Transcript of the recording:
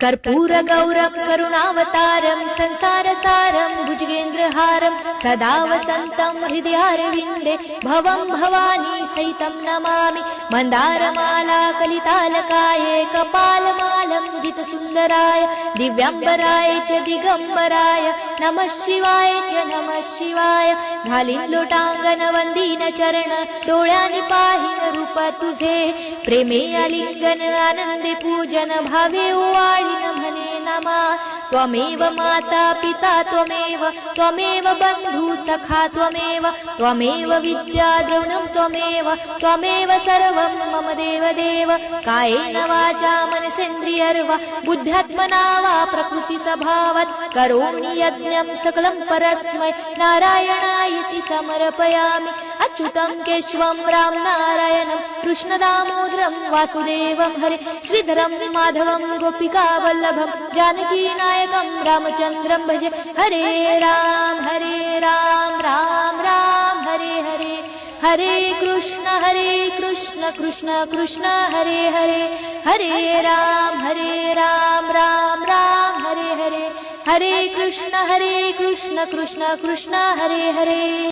कर्पूरगौरं करुणावतारं संसारसारं भुजगेन्द्रहारं सदा वसन्तं हृदयारविन्दे भवं भवानी सहितं नमामि। मन्दारमाला कलितालकाये कपालमालं दितसुन्दराय दिव्याम्बराय च दिगम्बराय नमः शिवाय च नमः शिवाय। घालीन लोटांगण वंदीन चरण डोळ्यांनी पाहिन रूप तुझे प्रेमे आलिंगन आनंदे पूजन भावे ओवाळीन म्हणे नमा। त्वमेव माता पिता त्वमेव बंधु सखा त्वमेव विद्या द्रविणं त्वमेव सर्वं मम देव। कायेन वाचा मनसेन्द्रियर्वा बुद्ध्यात्मना वा प्रकृति स्वभावात् करोमि यज्ञं सकलं परस्मै नारायणायति समर्पयामि। अच्युतं केशवं राम नारायणं कृष्णदामोदरं वासुदेवं हरे श्रीधरं माधवं गोपिका वल्लभं जानकी नायकं रामचन्द्रं भजे। हरे राम राम राम हरे हरे हरे कृष्ण कृष्ण कृष्ण हरे हरे हरे राम राम राम हरे हरे हरे कृष्ण कृष्ण कृष्ण हरे हरे।